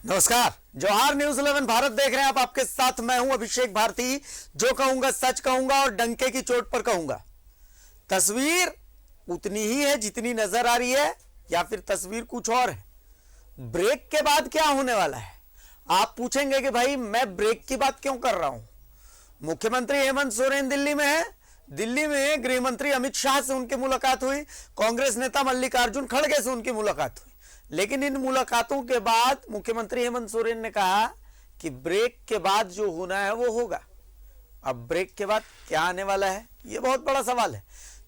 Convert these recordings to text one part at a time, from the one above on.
नमस्कार, जवाहर न्यूज 11 भारत देख रहे हैं आप। आपके साथ मैं हूं अभिषेक भारती। जो कहूंगा सच कहूंगा और डंके की चोट पर कहूंगा। तस्वीर उतनी ही है जितनी नजर आ रही है या फिर तस्वीर कुछ और है। ब्रेक के बाद क्या होने वाला है? आप पूछेंगे कि भाई मैं ब्रेक की बात क्यों कर रहा हूं। मुख्यमंत्री हेमंत सोरेन दिल्ली में है। दिल्ली में गृह मंत्री अमित शाह से उनकी मुलाकात हुई। कांग्रेस नेता मल्लिकार्जुन खड़गे से उनकी मुलाकात हुई। लेकिन इन मुलाकातों के बाद मुख्यमंत्री हेमंत सोरेन ने कहा कि ब्रेक के बाद जो होना है वो होगा। अब ब्रेक के बाद क्या आने वाला है, ये बहुत बड़ा सवाल है।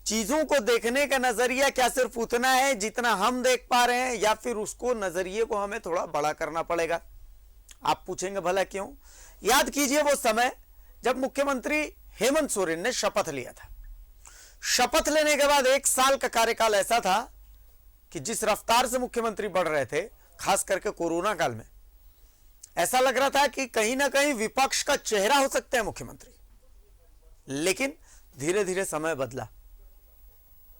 चीजों को देखने का नजरिया क्या सिर्फ उतना है जितना हम देख पा रहे हैं, या फिर उसको नजरिए को हमें थोड़ा बड़ा करना पड़ेगा? आप पूछेंगे भला क्यों? याद कीजिए वो समय जब मुख्यमंत्री हेमंत सोरेन ने शपथ लिया था। शपथ लेने के बाद 1 साल का कार्यकाल ऐसा था कि जिस रफ्तार से मुख्यमंत्री बढ़ रहे थे, खास करके कोरोना काल में, ऐसा लग रहा था कि कहीं ना कहीं विपक्ष का चेहरा हो सकते हैं मुख्यमंत्री। लेकिन धीरे धीरे समय बदला।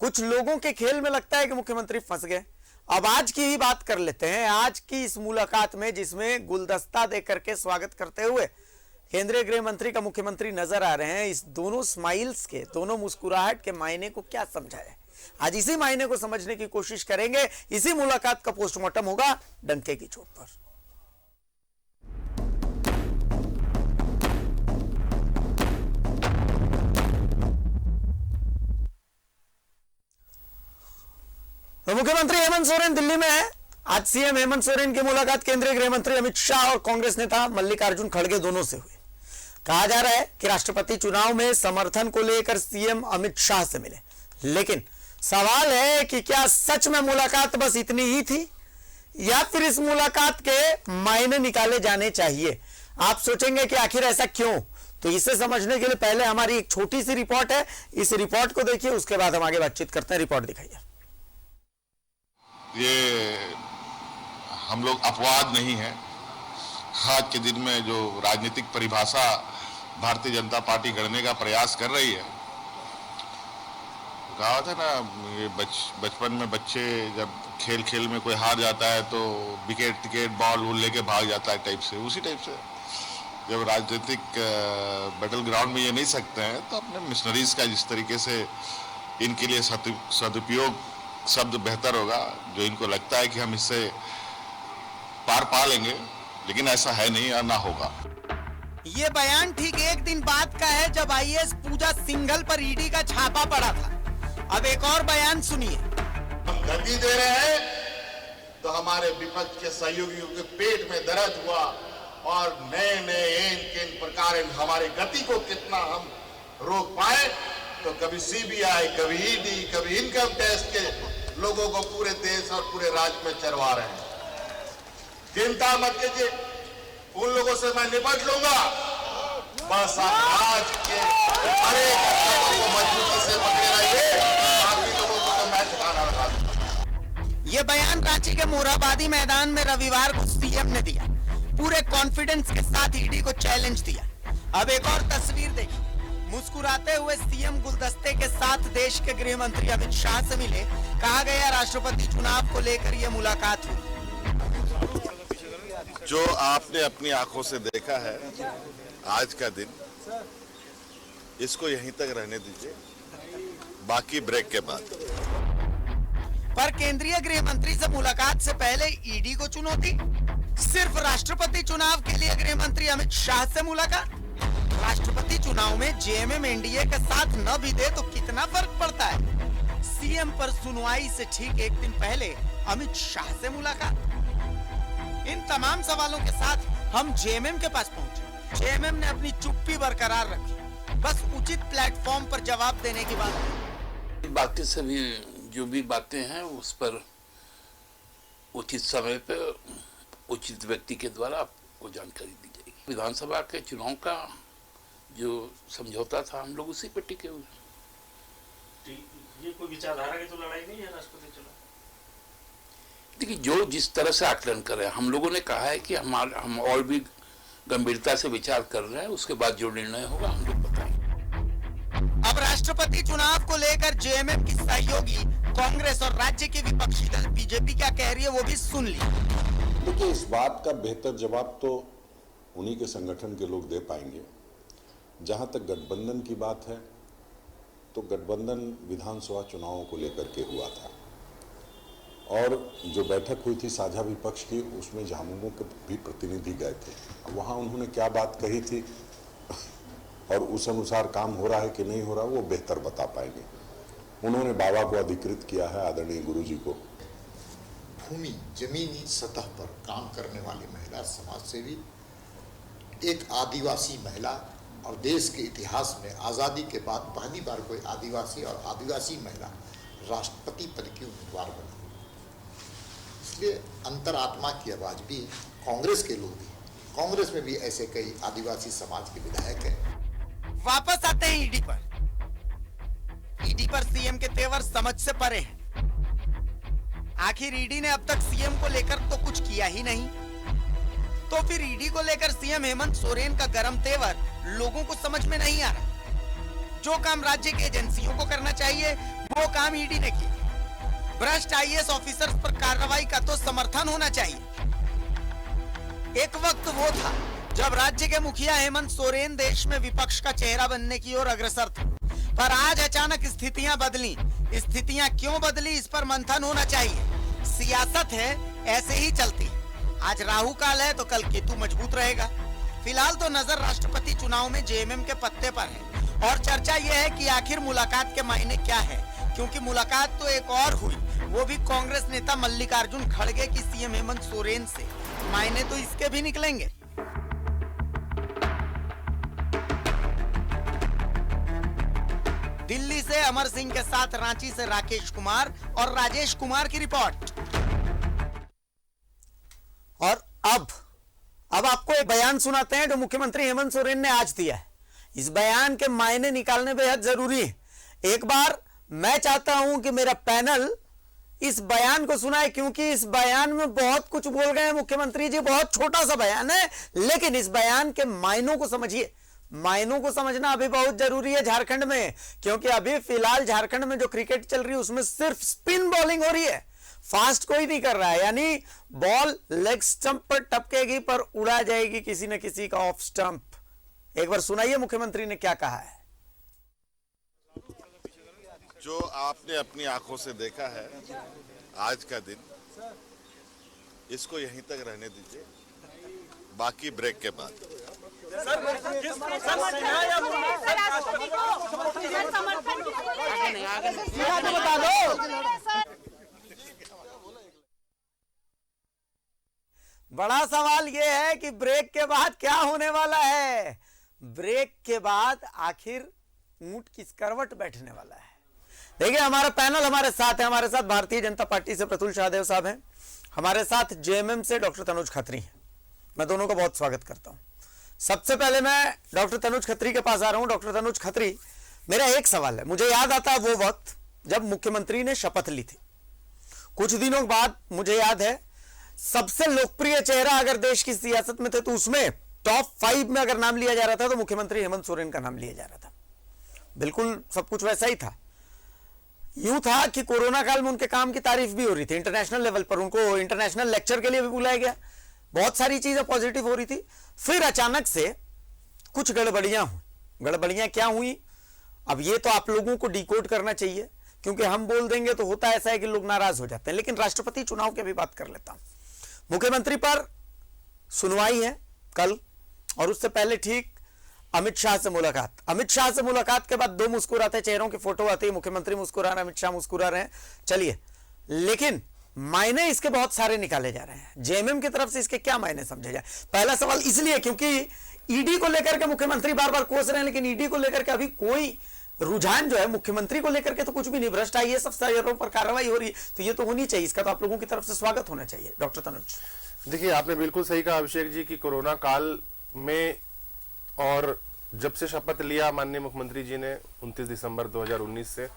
कुछ लोगों के खेल में लगता है कि मुख्यमंत्री फंस गए। अब आज की ही बात कर लेते हैं। आज की इस मुलाकात में जिसमें गुलदस्ता देकर के स्वागत करते हुए केंद्रीय गृह मंत्री का मुख्यमंत्री नजर आ रहे हैं, इस दोनों स्माइल्स के, दोनों मुस्कुराहट के मायने को क्या समझा है, आज इसी मायने को समझने की कोशिश करेंगे। इसी मुलाकात का पोस्टमार्टम होगा डंके की चोट पर। तो मुख्यमंत्री हेमंत सोरेन दिल्ली में है। आज सीएम हेमंत सोरेन की मुलाकात केंद्रीय गृह मंत्री अमित शाह और कांग्रेस नेता मल्लिकार्जुन खड़गे दोनों से हुई। कहा जा रहा है कि राष्ट्रपति चुनाव में समर्थन को लेकर सीएम अमित शाह से मिले। लेकिन सवाल है कि क्या सच में मुलाकात बस इतनी ही थी या फिर इस मुलाकात के मायने निकाले जाने चाहिए? आप सोचेंगे कि आखिर ऐसा क्यों? तो इसे समझने के लिए पहले हमारी एक छोटी सी रिपोर्ट है। इस रिपोर्ट को देखिए, उसके बाद हम आगे बातचीत करते हैं। रिपोर्ट दिखाइए। ये हम लोग अपवाद नहीं है। आज के दिन में जो राजनीतिक परिभाषा भारतीय जनता पार्टी गढ़ने का प्रयास कर रही है, कहा था ना, ये बचपन में बच्चे जब खेल खेल में कोई हार जाता है तो विकेट टिकेट बॉल वॉल लेके भाग जाता है, टाइप से, उसी टाइप से जब राजनीतिक बैटल ग्राउंड में ये नहीं सकते हैं तो अपने मिशनरीज का जिस तरीके से इनके लिए सदुपयोग शब्द बेहतर होगा, जो इनको लगता है कि हम इससे पार पा लेंगे, लेकिन ऐसा है नहीं और ना होगा। ये बयान ठीक एक दिन बाद का है जब आईएएस पूजा सिंघल पर ईडी का छापा पड़ा था। अब एक और बयान सुनिए। हम गति दे रहे हैं तो हमारे विपक्ष के सहयोगियों के पेट में दर्द हुआ और नए इन प्रकार हमारे गति को कितना हम रोक पाए। तो कभी सीबीआई, कभी ईडी, कभी इनकम टैक्स के लोगों को पूरे देश और पूरे राज्य में चरवा रहे हैं। चिंता मत कीजिए, उन लोगों से मैं निपट लूंगा। बस आप आज के हर एक को मजबूती से पकड़े रहिए, बाकी लोगों को तो मैं ठिकाना लगा दूंगा। ये बयान रांची के मोरहाबादी मैदान में रविवार को सीएम ने दिया। पूरे कॉन्फिडेंस के साथ ईडी को चैलेंज दिया। अब एक और तस्वीर देखिए। मुस्कुराते हुए सीएम गुलदस्ते के साथ देश के गृह मंत्री अमित शाह से मिले। कहा गया राष्ट्रपति चुनाव को लेकर यह मुलाकात हुई। जो आपने अपनी आंखों से देखा है आज का दिन, इसको यहीं तक रहने दीजिए, बाकी ब्रेक के बाद। पर केंद्रीय गृह मंत्री से मुलाकात से पहले ईडी को चुनौती। सिर्फ राष्ट्रपति चुनाव के लिए गृह मंत्री अमित शाह से मुलाकात। राष्ट्रपति चुनाव में जेएमएम एनडीए का साथ न भी दे तो कितना फर्क पड़ता है? सीएम पर सुनवाई से ठीक एक दिन पहले अमित शाह से मुलाकात। इन तमाम सवालों के साथ हम जेएमएम के पास पहुंचे। जेएमएम ने अपनी चुप्पी बरकरार रखी, बस उचित प्लेटफॉर्म पर जवाब देने की बात। बाकी सभी जो भी बातें हैं उस पर उचित समय पर उचित व्यक्ति के द्वारा आपको जानकारी दी जाएगी। विधानसभा के चुनाव का जो समझौता था, हम लोग उसी पर टिके हुए। ये कोई विचारधारा की तो लड़ाई नहीं है राष्ट्रपति चुनाव। देखिए, जो जिस तरह से आकलन कर रहे हैं, हम लोगों ने कहा है कि हम और भी गंभीरता से विचार कर रहे हैं, उसके बाद जो निर्णय होगा हम लोग बताएंगे। अब राष्ट्रपति चुनाव को लेकर जेएमएम की सहयोगी कांग्रेस और राज्य के विपक्षी दल बीजेपी क्या कह रही है वो भी सुन लिया। देखिए, इस बात का बेहतर जवाब तो उन्हीं के संगठन के लोग दे पाएंगे। जहां तक गठबंधन की बात है, तो गठबंधन विधानसभा चुनावों को लेकर के हुआ था और जो बैठक हुई थी साझा विपक्ष की, उसमें झामुमो के भी प्रतिनिधि गए थे। वहां उन्होंने क्या बात कही थी और उस अनुसार काम हो रहा है कि नहीं हो रहा, वो बेहतर बता पाएंगे। उन्होंने बाबा को अधिकृत किया है, आदरणीय गुरुजी को। भूमि जमीनी सतह पर काम करने वाली महिला समाज सेवी, एक आदिवासी महिला, और देश के इतिहास में आज़ादी के बाद पहली बार कोई आदिवासी और आदिवासी महिला राष्ट्रपति पद की उम्मीदवार बनी। इसलिए अंतरात्मा की आवाज भी कांग्रेस के लोग हैं। कांग्रेस में भी ऐसे कई आदिवासी समाज के विधायक हैं। वापस आते हैं ईडी पर। ईडी पर सीएम के तेवर समझ से परे हैं। आखिर ईडी ने अब तक सीएम को लेकर तो कुछ किया ही नहीं, तो फिर ईडी को लेकर सीएम हेमंत सोरेन का गरम तेवर लोगों को समझ में नहीं आ रहा। जो काम राज्य की एजेंसियों को करना चाहिए वो काम ईडी ने किया। भ्रष्ट आईएएस ऑफिसर्स पर कार्रवाई का तो समर्थन होना चाहिए। एक वक्त वो था जब राज्य के मुखिया हेमंत सोरेन देश में विपक्ष का चेहरा बनने की ओर अग्रसर थे, पर आज अचानक स्थितियां बदली। स्थितियां क्यों बदली, इस पर मंथन होना चाहिए। सियासत है, ऐसे ही चलती है। आज राहु काल है तो कल केतु मजबूत रहेगा। फिलहाल तो नजर राष्ट्रपति चुनाव में जेएमएम के पत्ते पर है और चर्चा यह है कि आखिर मुलाकात के मायने क्या है, क्योंकि मुलाकात तो एक और हुई, वो भी कांग्रेस नेता मल्लिकार्जुन खड़गे की सीएम हेमंत सोरेन से। मायने तो इसके भी निकलेंगे। दिल्ली से अमर सिंह के साथ रांची से राकेश कुमार और राजेश कुमार की रिपोर्ट। और अब आपको एक बयान सुनाते हैं जो मुख्यमंत्री हेमंत सोरेन ने आज दिया है। इस बयान के मायने निकालने बेहद जरूरी है। एक बार मैं चाहता हूं कि मेरा पैनल इस बयान को सुनाए, क्योंकि इस बयान में बहुत कुछ बोल गए हैं मुख्यमंत्री जी। बहुत छोटा सा बयान है, लेकिन इस बयान के मायनों को समझिए। मायनों को समझना अभी बहुत जरूरी है झारखंड में, क्योंकि अभी फिलहाल झारखंड में जो क्रिकेट चल रही है उसमें सिर्फ स्पिन बॉलिंग हो रही है, फास्ट कोई नहीं कर रहा है। यानी बॉल लेग स्टंप पर टपकेगी पर उड़ा जाएगी किसी न किसी का ऑफ स्टंप। एक बार सुनाइए मुख्यमंत्री ने क्या कहा है। जो आपने अपनी आंखों से देखा है आज का दिन, इसको यहीं तक रहने दीजिए, बाकी ब्रेक के बाद। बता दो। बड़ा सवाल यह है कि ब्रेक के बाद क्या होने वाला है। ब्रेक के बाद आखिर ऊंट किस करवट बैठने वाला है। देखिए, हमारा पैनल हमारे साथ है। हमारे साथ भारतीय जनता पार्टी से प्रतुल शाहदेव साहब हैं, हमारे साथ जेएमएम से डॉक्टर तनुज खत्री हैं। मैं दोनों का बहुत स्वागत करता हूं। सबसे पहले मैं डॉक्टर तनुज खत्री के पास आ रहा हूं। डॉक्टर तनुज खत्री, मेरा एक सवाल है। मुझे याद आता है वो वक्त जब मुख्यमंत्री ने शपथ ली थी। कुछ दिनों बाद मुझे याद है सबसे लोकप्रिय चेहरा अगर देश की सियासत में थे तो उसमें टॉप 5 में अगर नाम लिया जा रहा था तो मुख्यमंत्री हेमंत सोरेन का नाम लिया जा रहा था। बिल्कुल सब कुछ वैसा ही था। यूं था कि कोरोना काल में उनके काम की तारीफ भी हो रही थी, इंटरनेशनल लेवल पर उनको इंटरनेशनल लेक्चर के लिए भी बुलाया गया। बहुत सारी चीजें पॉजिटिव हो रही थी। फिर अचानक से कुछ गड़बड़ियां हुई। गड़बड़ियां क्या हुई, अब ये तो आप लोगों को डिकोड करना चाहिए, क्योंकि हम बोल देंगे तो होता ऐसा है कि लोग नाराज हो जाते हैं। लेकिन राष्ट्रपति चुनाव की भी बात कर लेता हूं। मुख्यमंत्री पर सुनवाई है कल, और उससे पहले ठीक अमित शाह से मुलाकात। अमित शाह से मुलाकात के बाद दो मुस्कुराते चेहरों की फोटो आती है। मुख्यमंत्री मुस्कुरा रहे हैं, अमित शाह मुस्कुरा रहे हैं। चलिए, लेकिन मायने इसके बहुत सारे निकाले जा रहे हैं। जेएमएम की तरफ से इसके क्या मायने समझे जाए। पहला सवाल इसलिए क्योंकि ईडी को लेकर के मुख्यमंत्री बार बार कोस रहे हैं, लेकिन ईडी को लेकर के अभी कोई रुझान जो है मुख्यमंत्री को लेकर के तो कुछ भी नहीं। भ्रष्ट आईएएस अफसरों पर कार्रवाई हो रही है, तो ये तो होनी चाहिए। इसका तो आप लोगों की तरफ से स्वागत होना चाहिए। डॉक्टर तनुज, देखिए, आपने बिल्कुल सही कहा अभिषेक जी की कोरोना काल में और जब से शपथ लिया माननीय मुख्यमंत्री जी ने 29 दिसंबर 2019 से,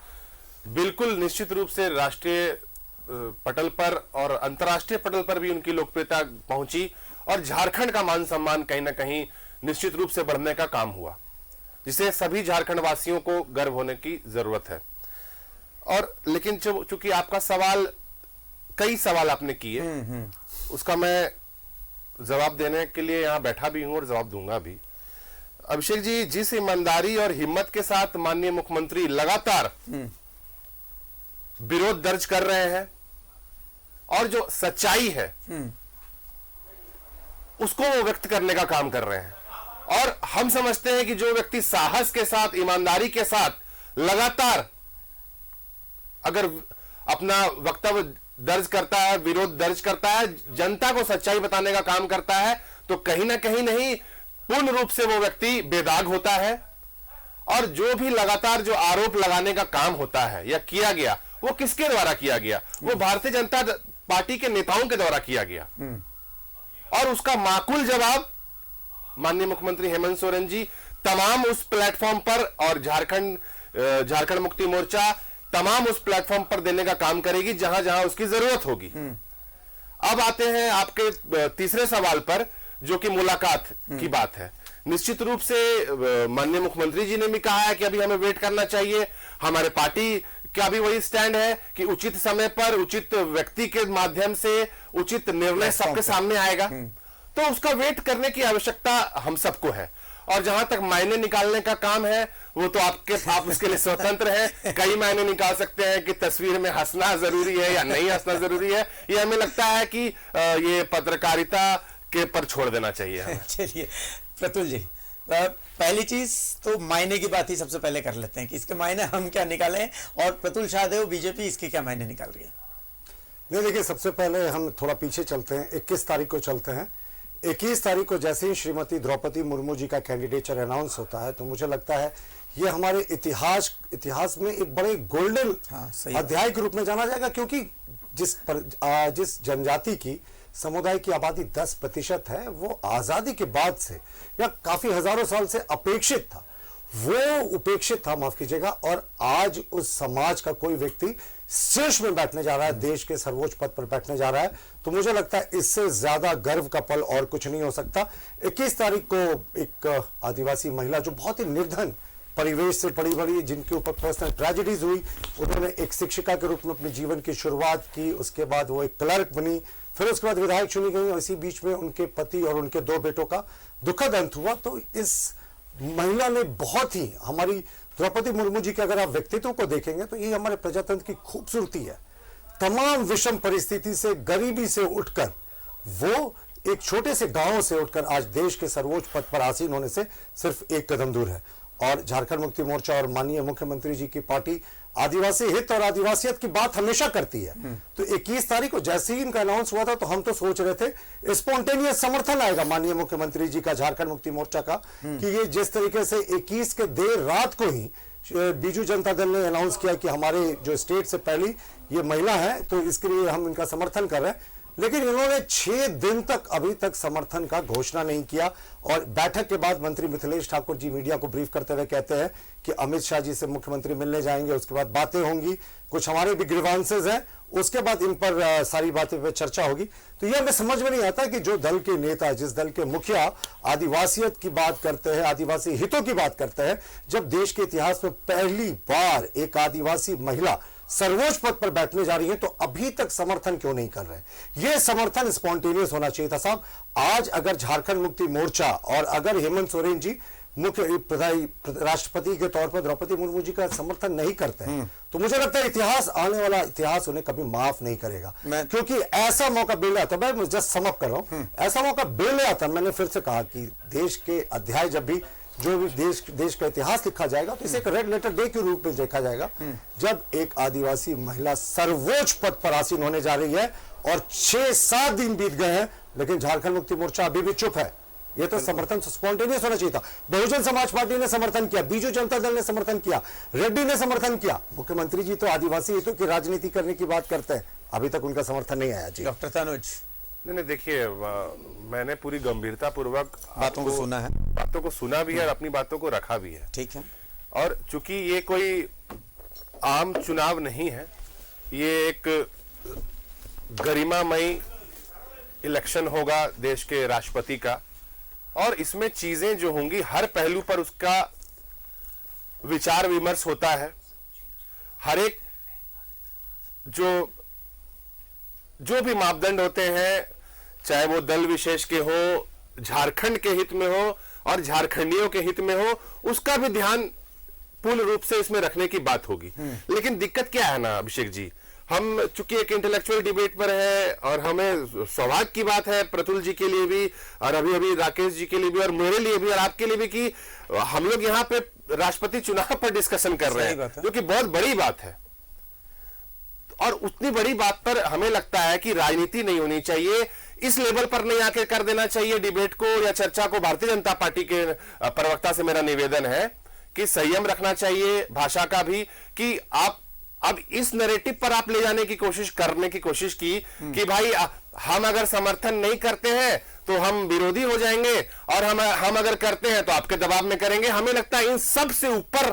बिल्कुल निश्चित रूप से राष्ट्रीय पटल पर और अंतर्राष्ट्रीय पटल पर भी उनकी लोकप्रियता पहुंची और झारखंड का मान सम्मान कहीं ना कहीं निश्चित रूप से बढ़ने का काम हुआ, जिसे सभी झारखंड वासियों को गर्व होने की जरूरत है। और लेकिन चूंकि आपका सवाल, कई सवाल आपने किए, उसका मैं जवाब देने के लिए यहाँ बैठा भी हूं और जवाब दूंगा भी। अभिषेक जी, जिस ईमानदारी और हिम्मत के साथ माननीय मुख्यमंत्री लगातार विरोध दर्ज कर रहे हैं और जो सच्चाई है उसको वो व्यक्त करने का काम कर रहे हैं, और हम समझते हैं कि जो व्यक्ति साहस के साथ, ईमानदारी के साथ लगातार अगर अपना वक्तव्य दर्ज करता है, विरोध दर्ज करता है, जनता को सच्चाई बताने का काम करता है, तो कहीं ना कहीं नहीं, पूर्ण रूप से वो व्यक्ति बेदाग होता है। और जो भी लगातार जो आरोप लगाने का काम होता है या किया गया, वो किसके द्वारा किया गया? वो भारतीय जनता पार्टी के नेताओं के द्वारा किया गया, और उसका माकूल जवाब माननीय मुख्यमंत्री हेमंत सोरेन जी तमाम उस प्लेटफॉर्म पर, और झारखंड मुक्ति मोर्चा तमाम उस प्लेटफॉर्म पर देने का काम करेगी जहां जहां उसकी जरूरत होगी। अब आते हैं आपके तीसरे सवाल पर, जो कि मुलाकात की बात है। निश्चित रूप से माननीय मुख्यमंत्री जी ने भी कहा है कि अभी हमें वेट करना चाहिए। हमारे पार्टी का भी वही स्टैंड है कि उचित समय पर उचित व्यक्ति के माध्यम से उचित निर्णय सबके सामने आएगा, तो उसका वेट करने की आवश्यकता हम सबको है। और जहां तक मायने निकालने का काम है, वो तो आप उसके लिए स्वतंत्र हैं। कई मायने निकाल सकते हैं कि तस्वीर में हंसना जरूरी है या नहीं हंसना जरूरी है। ये हमें लगता है कि ये पत्रकारिता के पर छोड़ देना चाहिए। चलिए प्रतुल जी, पहली चीज तो मायने की बात ही सबसे पहले कर लेते हैं कि इसके मायने हम क्या निकालें, और प्रतुल शाहदेव बीजेपी इसके क्या मायने निकाल रही है। नहीं, देखिए, सबसे पहले हम थोड़ा पीछे चलते हैं, 21 तारीख को चलते हैं। 21 तारीख को जैसे ही श्रीमती द्रौपदी मुर्मू जी का कैंडिडेचर अनाउंस होता है, तो मुझे लगता है ये हमारे इतिहास में एक बड़े गोल्डन अध्याय के रूप में जाना जाएगा, क्योंकि जिस जनजाति की समुदाय की आबादी 10% है, वो आजादी के बाद से या काफी हजारों साल से अपेक्षित था, वो उपेक्षित था, माफ कीजिएगा, और आज उस समाज का कोई व्यक्ति शीर्ष में बैठने जा रहा है, देश के सर्वोच्च पद पर बैठने जा रहा है, तो मुझे लगता है इससे ज्यादा गर्व का पल और कुछ नहीं हो सकता। 21 तारीख को एक आदिवासी महिला जो बहुत ही निर्धन परिवेश से पड़ी बड़ी, जिनके ऊपर पर्सनल ट्रेजेडीज हुई, उन्होंने एक शिक्षिका के रूप में अपने जीवन की शुरुआत की, उसके बाद वो एक क्लर्क बनी, फिर उसके बाद विधायक चुनी गई, और इसी बीच में उनके पति और उनके 2 बेटों का दुखद अंत हुआ। तो इस महिला ने बहुत ही, हमारी द्रौपदी मुर्मू जी के अगर आप व्यक्तित्व को देखेंगे तो ये हमारे प्रजातंत्र की खूबसूरती है। तमाम विषम परिस्थिति से, गरीबी से उठकर, वो एक छोटे से गांव से उठकर आज देश के सर्वोच्च पद पर आसीन होने से सिर्फ एक कदम दूर है। और झारखंड मुक्ति मोर्चा और माननीय मुख्यमंत्री जी की पार्टी आदिवासी हित और आदिवासियत की बात हमेशा करती है। तो 21 तारीख को जैसे ही इनका अनाउंस हुआ था, तो हम तो सोच रहे थे स्पॉन्टेनियस समर्थन आएगा माननीय मुख्यमंत्री जी का, झारखंड मुक्ति मोर्चा का, कि ये जिस तरीके से 21 के देर रात को ही बीजू जनता दल ने अनाउंस किया कि हमारे जो स्टेट से पहली ये महिला है, तो इसके लिए हम इनका समर्थन कर रहे हैं, लेकिन इन्होंने 6 दिन तक अभी तक समर्थन का घोषणा नहीं किया। और बैठक के बाद मंत्री मिथिलेश ठाकुर जी मीडिया को ब्रीफ करते हुए कहते हैं कि अमित शाह जी से मुख्यमंत्री मिलने जाएंगे, उसके बाद बातें होंगी, कुछ हमारे भी ग्रीवांसेस हैं, उसके बाद इन पर सारी बातें पे चर्चा होगी। तो यह हमें समझ में नहीं आता कि जो दल के नेता, जिस दल के मुखिया आदिवासियत की बात करते हैं, आदिवासी हितों की बात करते हैं, जब देश के इतिहास में पहली बार एक आदिवासी महिला सर्वोच्च पद पर बैठने जा रही है, तो अभी तक समर्थन क्यों नहीं कर रहे? यह समर्थन स्पॉन्टेनियस होना चाहिए था साहब। आज अगर झारखंड मुक्ति मोर्चा और अगर हेमंत सोरेन जी मुख्य राष्ट्रपति के तौर पर द्रौपदी मुर्मू जी का समर्थन नहीं करते हैं, तो मुझे लगता है इतिहास, आने वाला इतिहास उन्हें कभी माफ नहीं करेगा, क्योंकि ऐसा मौका बेले आता, मैं जस्ट समअप कर रहा हूं, ऐसा मौका बेले आता। मैंने फिर से कहा कि देश के अध्याय, जब भी जो भी देश का इतिहास लिखा जाएगा, तो इसे एक रेड लेटर डे के रूप में देखा जाएगा, जब एक आदिवासी महिला सर्वोच्च पद पर आसीन होने जा रही है, और 6-7 दिन बीत गए हैं, लेकिन झारखंड मुक्ति मोर्चा अभी भी चुप है। ये तो समर्थन स्पॉन्टेनियस होना चाहिए था। बहुजन समाज पार्टी ने समर्थन किया, बीजू जनता दल ने समर्थन किया, रेड्डी ने समर्थन किया। मुख्यमंत्री जी तो आदिवासी हितों की राजनीति करने की बात करते हैं, अभी तक उनका समर्थन नहीं आया। जी डॉक्टर तनुज। नहीं, देखिए, मैंने पूरी गंभीरता पूर्वक बातों को सुना है, बातों को सुना भी है और अपनी बातों को रखा भी है। ठीक है। और चूंकि ये कोई आम चुनाव नहीं है, ये एक गरिमामयी इलेक्शन होगा देश के राष्ट्रपति का, और इसमें चीजें जो होंगी हर पहलू पर उसका विचार विमर्श होता है। हर एक जो भी मापदंड होते हैं, चाहे वो दल विशेष के हो, झारखंड के हित में हो और झारखंडियों के हित में हो, उसका भी ध्यान पूर्ण रूप से इसमें रखने की बात होगी। लेकिन दिक्कत क्या है ना अभिषेक जी, हम चूंकि एक इंटेलेक्चुअल डिबेट पर है और हमें सौभाग्य की बात है प्रतुल जी के लिए भी और अभी अभी राकेश जी के लिए भी और मेरे लिए भी और आपके लिए भी कि हम लोग यहाँ पे राष्ट्रपति चुनाव पर डिस्कशन कर रहे हैं, जो कि बहुत बड़ी बात है। और उतनी बड़ी बात पर हमें लगता है कि राजनीति नहीं होनी चाहिए, इस लेवल पर नहीं आके कर देना चाहिए डिबेट को या चर्चा को। भारतीय जनता पार्टी के प्रवक्ता से मेरा निवेदन है कि संयम रखना चाहिए भाषा का भी, कि आप अब इस नैरेटिव पर आप ले जाने की कोशिश करने की कोशिश की कि भाई हम अगर समर्थन नहीं करते हैं तो हम विरोधी हो जाएंगे और हम अगर करते हैं तो आपके दबाव में करेंगे। हमें लगता है इन सब से ऊपर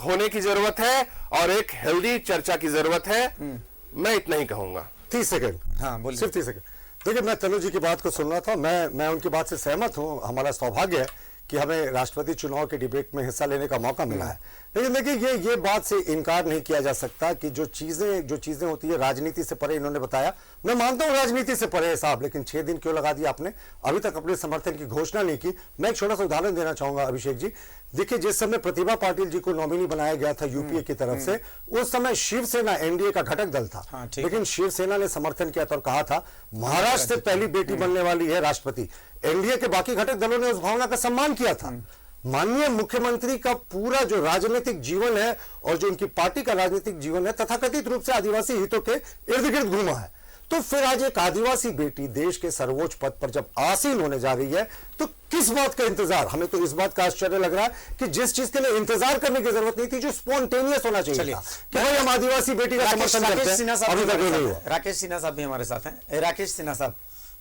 होने की जरूरत है और एक हेल्दी चर्चा की जरूरत है। मैं इतना ही कहूंगा। 30 सेकंड, हाँ बोलिए। सिर्फ 30 सेकंड। देखिए, मैं तनु जी की बात को सुन रहा था, मैं उनकी बात से सहमत हूं। हमारा सौभाग्य है कि हमें राष्ट्रपति चुनाव के डिबेट में हिस्सा लेने का मौका मिला है। लेकिन देखिए, ये बात से इनकार नहीं किया जा सकता कि जो चीजें होती है राजनीति से परे, इन्होंने बताया, मैं मानता हूं राजनीति से परे है साहब, लेकिन 6 दिन क्यों लगा दिया आपने? अभी तक अपने समर्थन की घोषणा नहीं की। मैं एक छोटा सा उदाहरण देना चाहूंगा अभिषेक जी। देखिए, जिस समय प्रतिभा पाटिल जी को नॉमिनी बनाया गया था यूपीए की तरफ से, उस समय शिवसेना एनडीए का घटक दल था। लेकिन शिवसेना ने समर्थन किया था और कहा था महाराष्ट्र से पहली बेटी बनने वाली है राष्ट्रपति। एनडीए के बाकी घटक दलों ने उस भावना का सम्मान किया था। माननीय मुख्यमंत्री का पूरा जो राजनीतिक जीवन है और जो उनकी पार्टी का राजनीतिक जीवन है तथाकथित रूप से आदिवासी हितों के इर्द गिर्द घूमा है। तो फिर आज एक आदिवासी बेटी देश के सर्वोच्च पद पर जब आसीन होने जा रही है तो किस बात का इंतजार? हमें तो इस बात का आश्चर्य लग रहा है कि जिस चीज के लिए इंतजार करने की जरूरत नहीं थी, जो स्पॉन्टेनियस होना चाहिए था कि भाई हम आदिवासी बेटी का समर्थन करते हैं, अभी तक नहीं हुआ। राकेश सिन्हा साहब भी हमारे साथ हैं। राकेश सिन्हा साहब,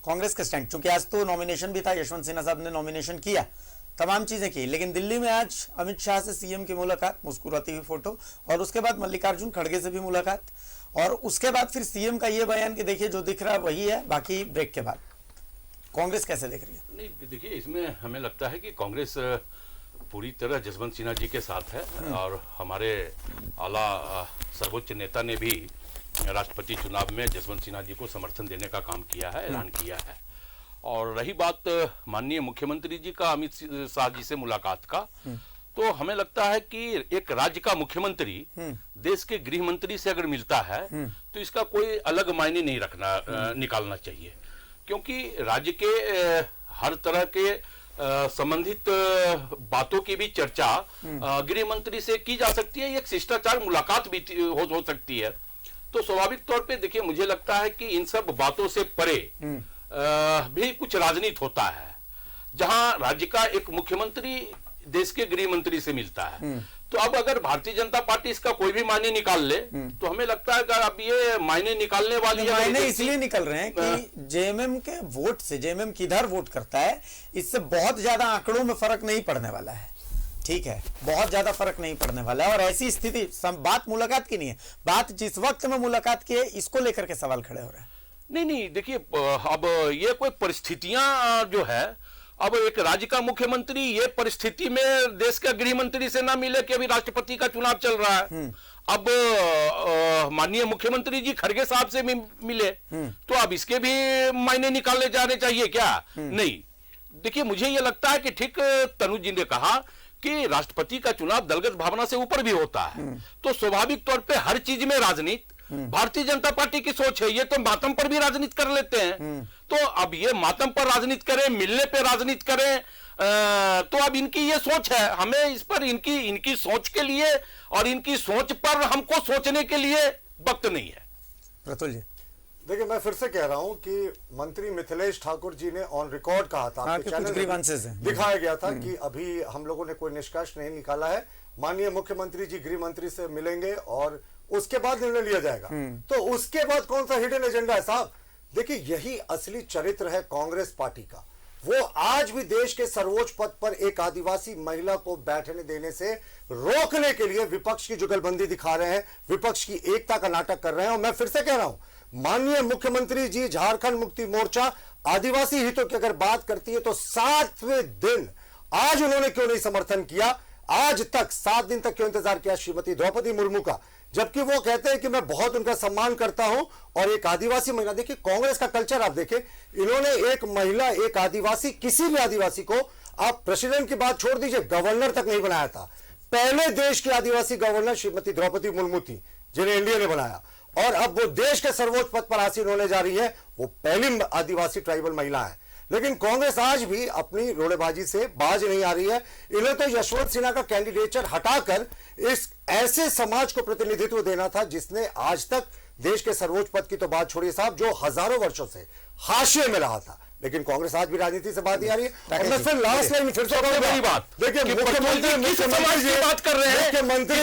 कांग्रेस का स्टैंड, चूंकि आज तो नॉमिनेशन भी था, यशवंत सिन्हा साहब ने नॉमिनेशन किया, तमाम चीजें की, लेकिन दिल्ली में आज अमित शाह से सीएम की मुलाकात, मुस्कुराती हुई फोटो, और उसके बाद मल्लिकार्जुन खड़गे से भी मुलाकात, और उसके बाद फिर सीएम का ये बयान कि देखिए जो दिख रहा है वही है, बाकी ब्रेक के बाद। कांग्रेस कैसे देख रही है? नहीं, देखिए इसमें हमें लगता है कि कांग्रेस पूरी तरह जसवंत सिन्हा जी के साथ है और हमारे आला सर्वोच्च नेता ने भी राष्ट्रपति चुनाव में जसवंत सिन्हा जी को समर्थन देने का काम किया है, ऐलान किया है। और रही बात माननीय मुख्यमंत्री जी का अमित शाह जी से मुलाकात का, तो हमें लगता है कि एक राज्य का मुख्यमंत्री देश के गृह मंत्री से अगर मिलता है तो इसका कोई अलग मायने नहीं निकालना चाहिए, क्योंकि राज्य के हर तरह के संबंधित बातों की भी चर्चा गृह मंत्री से की जा सकती है। एक शिष्टाचार मुलाकात भी हो सकती है। तो स्वाभाविक तौर पे देखिए, मुझे लगता है कि इन सब बातों से परे भी कुछ राजनीति होता है, जहां राज्य का एक मुख्यमंत्री देश के गृह मंत्री से मिलता है। तो अब अगर भारतीय जनता पार्टी इसका कोई भी मायने निकाल ले तो हमें लगता है कि अब ये मायने निकालने वाली है। मायने इसलिए निकल रहे हैं कि जेएमएम के वोट से, जेएमएम किधर वोट करता है, इससे बहुत ज्यादा आंकड़ों में फर्क नहीं पड़ने वाला है। ठीक है, बहुत ज्यादा फर्क नहीं पड़ने वाला है। और ऐसी स्थिति, बात मुलाकात की नहीं है, बात जिस वक्त में मुलाकात की है इसको लेकर के सवाल खड़े हो रहे हैं। नहीं, देखिए अब ये कोई परिस्थितियां जो है, अब एक राज्य का मुख्यमंत्री ये परिस्थिति में देश के गृह मंत्री से ना मिले कि अभी राष्ट्रपति का चुनाव चल रहा है। अब माननीय मुख्यमंत्री जी खड़गे साहब से मिले तो अब इसके भी मायने निकालने जाने चाहिए क्या? नहीं, देखिए मुझे ये लगता है कि ठीक तनु जी ने कहा कि राष्ट्रपति का चुनाव दलगत भावना से ऊपर भी होता है। तो स्वाभाविक तौर पे हर चीज में राजनीति, भारतीय जनता पार्टी की सोच है, ये तो मातम पर भी राजनीति कर लेते हैं। तो अब ये मातम पर राजनीति करें, मिलने पे राजनीति करें, तो अब इनकी ये सोच है। हमें इस पर इनकी सोच के लिए और इनकी सोच पर हमको सोचने के लिए वक्त नहीं है। प्रतुल जी, देखिए, मैं फिर से कह रहा हूं कि मंत्री मिथिलेश ठाकुर जी ने ऑन रिकॉर्ड कहा था, दिखाया गया था कि अभी हम लोगों ने कोई निष्कर्ष नहीं निकाला है, माननीय मुख्यमंत्री जी गृह मंत्री से मिलेंगे और उसके बाद निर्णय लिया जाएगा। तो उसके बाद कौन सा हिडन एजेंडा है साहब? देखिए, यही असली चरित्र है कांग्रेस पार्टी का। वो आज भी देश के सर्वोच्च पद पर एक आदिवासी महिला को बैठने देने से रोकने के लिए विपक्ष की जुगलबंदी दिखा रहे हैं, विपक्ष की एकता का नाटक कर रहे हैं। और मैं फिर से कह रहा हूं, माननीय मुख्यमंत्री जी, झारखंड मुक्ति मोर्चा आदिवासी हितों की अगर बात करती है तो 7वें दिन आज उन्होंने क्यों नहीं समर्थन किया? आज तक 7 दिन तक क्यों इंतजार किया श्रीमती द्रौपदी मुर्मू का जबकि वो कहते हैं कि मैं बहुत उनका सम्मान करता हूं। और एक आदिवासी महिला, देखिए कांग्रेस का कल्चर आप देखें, इन्होंने एक महिला, एक आदिवासी, किसी भी आदिवासी को, आप प्रेसिडेंट की बात छोड़ दीजिए, गवर्नर तक नहीं बनाया था। पहले देश की आदिवासी गवर्नर श्रीमती द्रौपदी मुर्मू थी, जिन्हें इंडिया ने बनाया, और अब वो देश के सर्वोच्च पद पर आसीन होने जा रही है। वो पहली आदिवासी ट्राइबल महिला है। लेकिन कांग्रेस आज भी अपनी रोड़ेबाजी से बाज नहीं आ रही है। इन्हें तो यशवंत सिन्हा का कैंडिडेचर हटाकर इस ऐसे समाज को प्रतिनिधित्व देना था जिसने आज तक देश के सर्वोच्च पद की तो बात छोड़िए साहब, जो हजारों वर्षों से हाशिए में रहा था। लेकिन कांग्रेस आज भी राजनीति से बात नहीं आ रही है। और मैं फिर लास्ट लाइन फिर से बड़ी बात, देखिए मुख्यमंत्री समाज की बात कर रहे हैं, मुख्यमंत्री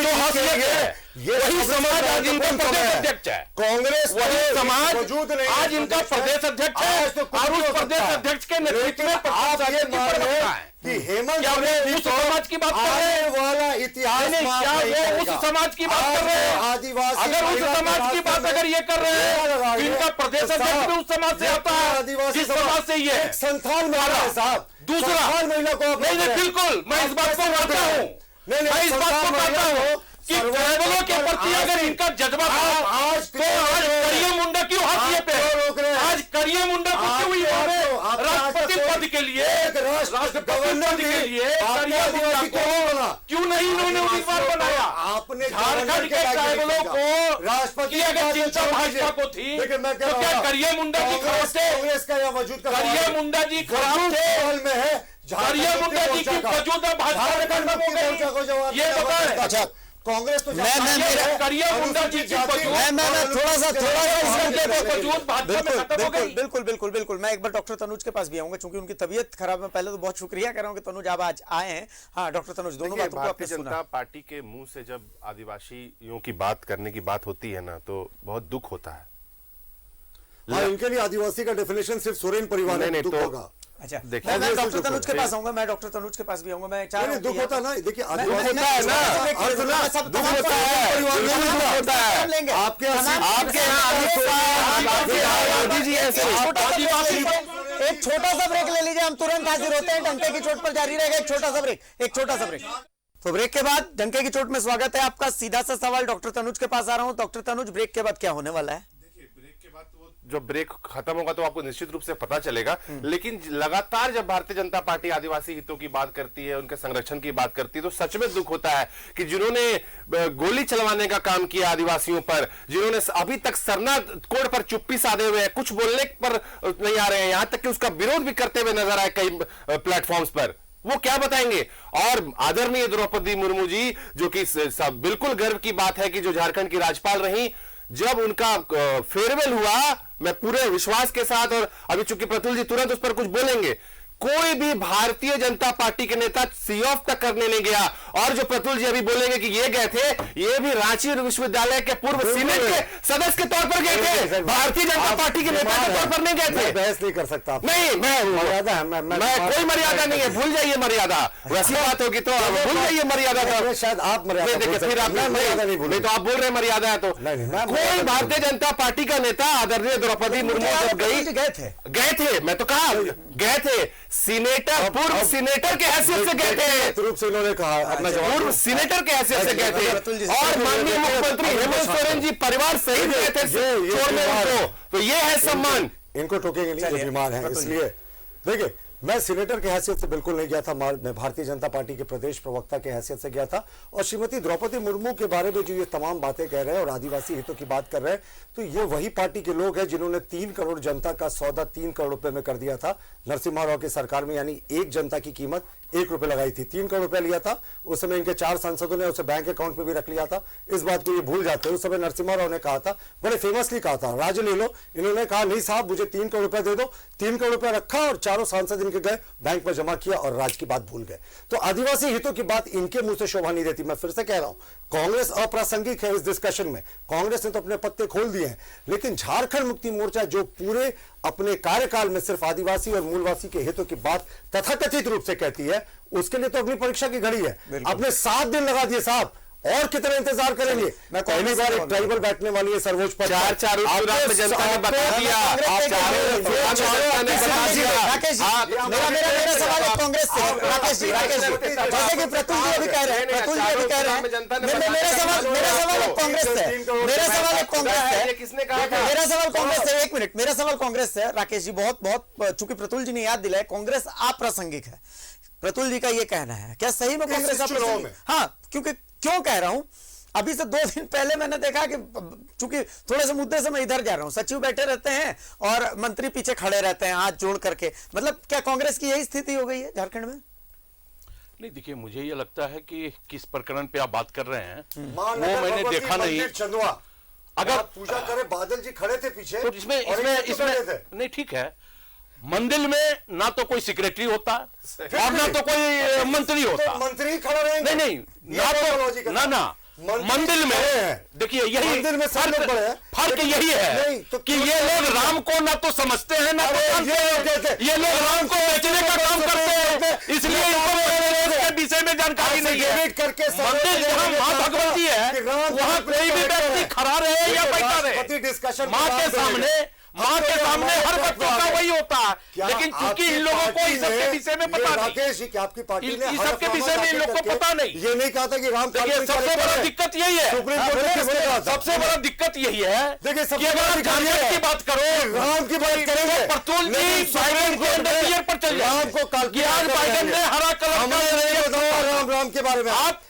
ये वही समाज आज इनका प्रदेश अध्यक्ष है। कांग्रेस वही समाज मौजूद नहीं, आज इनका प्रदेश अध्यक्ष है, और उस प्रदेश अध्यक्ष के नेतृत्व में आप ये मान रहे हैं कि हेमंत उस समाज की बात कर रहे हैं वाला इतिहास, क्या उस समाज की बात कर रहे हैं? आदिवासी अगर उस समाज की बात अगर ये कर रहे हैं, इनका प्रदेश अध्यक्ष भी उस समाज से आता है, जिस समाज से ये संथाल महिला है साहब। दूसरा महिला को नहीं, बिल्कुल मैं इस बात को मानता हूँ, मैं इस बात को मानता हूँ कि ट्राइबलों के प्रति अगर इनका जज्बा था, आज तो आज करिया मुंडा क्यों हाथ ये पे रोक रहे हैं? आज करिया मुंडा को क्यों राष्ट्रपति पद के लिए, राष्ट्रपति पद के लिए करिया मुंडा को क्यों नहीं इन्होंने उम्मीदवार बनाया? आपने झारखंड के ट्राइबलों को राष्ट्रपति अगर चिंता भाजपा को थी, तो क्या करिया मुंडा जी खराब थे? कांग्रेस का या वजूद का करिया मुंडा जी खराब थे में है, करिया मुंडा जी की मौजूदा भाजपा में ये बताएं। अच्छा कांग्रेस तो मैं बिल्कुल मैं एक बार डॉक्टर तनुज के पास भी आऊंगा, क्योंकि उनकी तबीयत खराब है। पहले तो बहुत शुक्रिया कर रहा हूं कि तनुज आप आज आए हैं। हाँ डॉक्टर तनुज, दोनों बातों को आपने सुना। जनता पार्टी के मुंह से जब आदिवासियों की बात करने की बात होती है ना, तो बहुत दुख होता है। हाँ, इनके लिए आदिवासी का डेफिनेशन सिर्फ सोरेन परिवार में दुख होगा। अच्छा देखिए, मैं डॉक्टर तनुज के पास आऊंगा, मैं डॉक्टर तनुज के पास भी आऊंगा। मैं चाह दुख होता है ना, देखिए दुख होता है ना, दुख होता है आपके एक छोटा सा ब्रेक ले लीजिए, हम तुरंत हाजिर होते हैं। डंके की चोट पर जारी रहेगा एक छोटा सा ब्रेक, तो ब्रेक के बाद डंके की चोट में स्वागत है आपका। सीधा सा सवाल डॉक्टर तनुज के पास आ रहा हूं। डॉक्टर तनुज, ब्रेक के बाद क्या होने वाला है? जब ब्रेक खत्म होगा तो आपको निश्चित रूप से पता चलेगा। लेकिन लगातार जब भारतीय जनता पार्टी आदिवासी हितों की बात करती है, उनके संरक्षण की बात करती है, तो सच में दुख होता है कि जिन्होंने गोली चलवाने का काम किया आदिवासियों पर, जिन्होंने अभी तक सरना कोड पर चुप्पी साधे हुए हैं, कुछ बोलने पर नहीं आ रहे हैं, यहां तक कि उसका विरोध भी करते हुए नजर आए कई प्लेटफॉर्म्स पर, वो क्या बताएंगे? और आदरणीय द्रौपदी मुर्मू जी, जो कि बिल्कुल गर्व की बात है कि जो झारखंड की राज्यपाल रही, जब उनका फेयरवेल हुआ, मैं पूरे विश्वास के साथ, और अभी चूंकि प्रतुल जी तुरंत उस पर कुछ बोलेंगे, कोई भी भारतीय जनता पार्टी के नेता सी ऑफ तक करने नहीं गया। और जो प्रतुल जी अभी बोलेंगे कि ये गए थे, ये भी रांची विश्वविद्यालय के पूर्व सीनेट के सदस्य के तौर पर गए थे, भारतीय जनता पार्टी के नेता के तौर पर नहीं गए थे। बहस नहीं कर सकता नहीं, मैं कोई मर्यादा नहीं है, भूल जाइए मर्यादा। वैसी बात होगी तो भूल जाइए मर्यादा। शायद आप मर्यादा, फिर आप मर्यादा नहीं भूले तो आप बोल रहे मर्यादा है, तो कोई भारतीय जनता पार्टी का नेता आदरणीय द्रौपदी मुर्मू जब गए थे, मैं तो कहा गए थे, सीनेटर, पूर्व सीनेटर के हैसियत से गए थे, रूप से इन्होंने कहा अपना जवाब, पूर्व सीनेटर के हैसियत से गए थे, और माननीय मुख्यमंत्री हेमंत सोरेन जी परिवार सहित गए थे छोड़ने उनको, तो ये है सम्मान। इनको टोकेंगे नहीं, जो बीमार है। इसलिए देखिए, मैं सीनेटर की हैसियत से बिल्कुल नहीं गया था, मैं भारतीय जनता पार्टी के प्रदेश प्रवक्ता के हैसियत से गया था। और श्रीमती द्रौपदी मुर्मू के बारे में जो ये तमाम बातें कह रहे हैं और आदिवासी हितों की बात कर रहे हैं, तो ये वही पार्टी के लोग हैं जिन्होंने 3 करोड़ जनता का सौदा 3 करोड़ रुपए में कर दिया था नरसिम्हा राव की सरकार में। यानी एक जनता की कीमत 1 रुपए लगाई थी, 3 करोड़ रुपए लिया था। उस समय इनके 4 सांसदों ने उसे बैंक अकाउंट में भी रख लिया था। इस बात को ये भूल जाते हैं। उस समय नरसिम्हा राव ने कहा था, बड़े फेमसली कहा था, राज ले लो। इन्होंने कहा नहीं साहब, मुझे 3 करोड़ रुपए दे दो। 3 करोड़ रुपए रखा और चारों सांसद इनके गए, बैंक में जमा किया और राज की बात भूल गए। तो आदिवासी हितों की बात इनके मुंह से शोभा नहीं देती। मैं फिर से कह रहा हूं, कांग्रेस अप्रासंगिक है इस डिस्कशन में। कांग्रेस ने तो अपने पत्ते खोल दिए हैं, लेकिन झारखंड मुक्ति मोर्चा जो पूरे अपने कार्यकाल में सिर्फ आदिवासी और मूलवासी के हितों की बात तथाकथित रूप से कहती है, उसके लिए तो अग्नि परीक्षा की घड़ी है। आपने 7 दिन लगा दिए साहब, और कितना इंतजार करेंगे? मैं पहली बार एक ट्राइबल बैठने वाली है सर्वोच्च पद पर। चार चुनाव में जनता ने बता दिया, मेरा सवाल है कांग्रेस से, राकेश जी जैसे कि प्रतुल जी अभी कह रहे हैं, मेरा सवाल कांग्रेस से, मेरा सवाल कांग्रेस से, एक मिनट, मेरा सवाल कांग्रेस से राकेश जी, बहुत चूंकि प्रतुल जी ने याद दिलाया कांग्रेस अप्रासंगिक है, प्रतुल जी का ये कहना है, क्या सही में कांग्रेस अप्रासंगिक? हाँ, क्योंकि क्यों कह रहा हूं, अभी से 2 दिन पहले मैंने देखा कि चूंकि थोड़े से मुद्दे से मैं इधर जा रहा हूं, सचिव बैठे रहते हैं और मंत्री पीछे खड़े रहते हैं हाथ जोड़ करके, मतलब क्या कांग्रेस की यही स्थिति हो गई है झारखंड में? नहीं, देखिए मुझे ये लगता है कि किस प्रकरण पे आप बात कर रहे हैं वो नगर मैंने भगवती देखा नहीं। मंदिर चंदवा, अगर पूजा करे बादल जी खड़े थे पीछे, तो इसमें नहीं, ठीक है, मंदिर में ना तो कोई सेक्रेटरी होता और ना तो कोई मंत्री होता, तो मंत्री खड़े रहेंगे? नहीं, ना मंदिर में देखिए यही मंदिर में सब लोग बड़े हैं, फर्क यही है तो कि ये लोग राम को ना तो समझते हैं ना तो ये लोग राम को बेचने का काम करते हैं, इसलिए इनको विषय में जानकारी नहीं है। मंदिर जहाँ माँ भगवती है वहाँ कोई भी व्यक्ति खड़ा रहे या बैठा रहे, माँ के सामने हर बच्चों का वही होता है, लेकिन चूंकि इन लोगों को इस सबके विषय में पता नहीं, राकेश जी, आपकी पार्टी ने इस सबके विषय में इन लोगों को पता नहीं, ये नहीं कहा था कि राम, सबसे बड़ा दिक्कत यही है, सुप्रीम कोर्ट ने किसने कहा था? सबसे बड़ा दिक्कत यही है, देखिए कि अगर आप झारखंड की बात करो, राम की बात करेंगे, प्रतुल जी बाइडेन के अंडर पर चल जाए, राम को आज बाइडेन ने हरा कलर राम के बारे में आप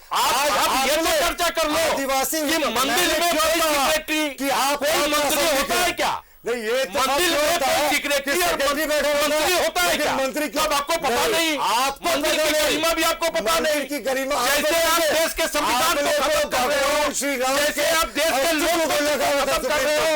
ये तो चर्चा कर लो आदिवासी कि मंदिर में कोई सेक्रेटरी कि आप कोई मंत्री होता है क्या? नहीं, ये तो मंदिर में कोई सेक्रेटरी और मंत्री होता है क्या? मंत्री अब आपको पता नहीं, आपको मंदिर की गरिमा भी आपको पता नहीं, की गरिमा जैसे आप देश के संविधान को खत्म कर रहे हो, जैसे आप देश के लोग को खत्म कर रहे हो,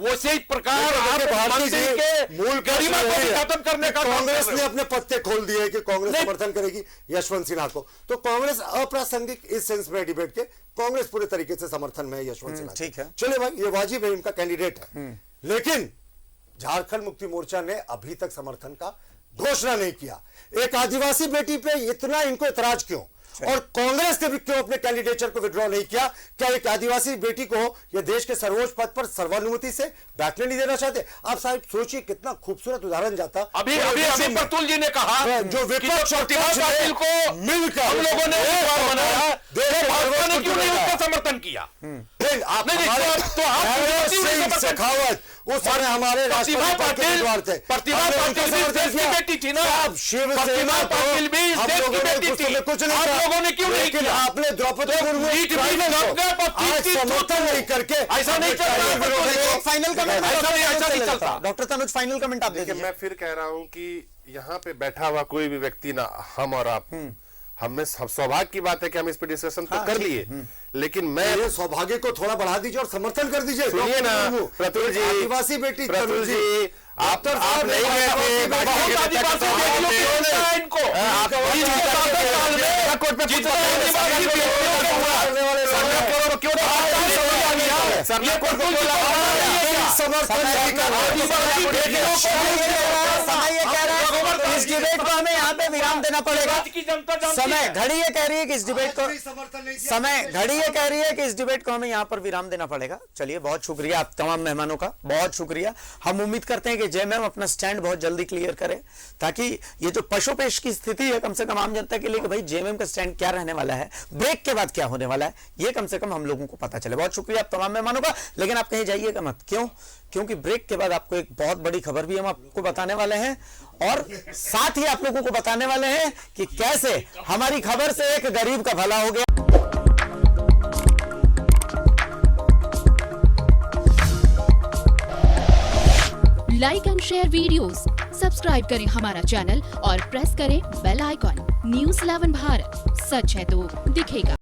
उसी प्रकार आप मंदिर के मूल गरिमा को भी खत्म करने का कांग्रेस ने अपने पत्ते खोल दिए कि कांग्रेस समर्थन करेगी यशवंत सिन्हा को, तो कांग्रेस अप्रासंगिक इस सेंस में डिबेट के कांग्रेस पूरे तरीके से समर्थन में है यशवंत सिन्हा। ठीक है, चले भाई, ये वाजिब है, इनका कैंडिडेट है, लेकिन झारखंड मुक्ति मोर्चा ने अभी तक समर्थन का घोषणा नहीं किया। एक आदिवासी बेटी पे इतना इनको इतराज क्यों, और कांग्रेस ने भी क्यों अपने कैंडिडेचर को विड्रॉ नहीं किया? क्या एक आदिवासी बेटी को यह देश के सर्वोच्च पद पर सर्वानुमति से बैठने नहीं देना चाहते? आप साहब सोचिए कितना खूबसूरत उदाहरण जाता। अभी प्रतुल जी ने कहा जो विपक्ष और पाटिल को मिलकर हम लोगों ने बनाया, भाजपा ने क्यों नहीं उसका समर्थन किया? शेखावत उस समय हमारे प्रतिभा पाटिल भी देश की बेटी थी ना, शिवसेना पाटिल भी देश की बेटी थी, कुछ नहीं, आप लोगों ने क्यों नहीं किया? आपने द्रौपदी मुर्मू समर्थन नहीं करके ऐसा नहीं चलता। फाइनल कमेंट, ऐसा नहीं चलता। डॉक्टर तनुज फाइनल कमेंट आप देखिए। मैं फिर कह रहा हूं कि यहाँ पे बैठा हुआ कोई भी व्यक्ति ना, हम और आप, हमें सौभाग्य की बात है कि हम इस पे डिस्कशन तो कर लिए, लेकिन मैं ये सौभाग्य को थोड़ा बढ़ा दीजिए और समर्थन कर दीजिए। सुनिए ना प्रतुल जी, आदिवासी बेटी प्रतुल जी, आप नहीं गए थे, बहुत आदिवासी इनको इस डिबेट को हमें यहाँ पे विराम देना पड़ेगा। समय घड़ी ये कह रही है कि इस डिबेट को इस डिबेट को हमें यहाँ पर विराम देना पड़ेगा। चलिए, बहुत शुक्रिया आप तमाम मेहमानों का, बहुत शुक्रिया। हम उम्मीद करते हैं कि जेएमएम अपना स्टैंड बहुत जल्दी क्लियर करे, ताकि ये जो पशुपेश की स्थिति है कम से कम आम जनता के लिए कि भाई जेएमएम का स्टैंड क्या रहने वाला है, ब्रेक के बाद क्या होने वाला है, ये कम से कम हम लोगों को पता चले। बहुत शुक्रिया आप तमाम मेहमानों का, लेकिन आप कहीं जाइएगा मत। क्यों? क्योंकि ब्रेक के बाद आपको एक बहुत बड़ी खबर भी हम आपको बताने वाले हैं, और साथ ही आप लोगों को बताने वाले हैं कि कैसे हमारी खबर से एक गरीब का भला हो गया। Like and share videos, subscribe करें हमारा चैनल और प्रेस करें बेल आइकॉन। न्यूज़ 11 भारत, सच है तो दिखेगा।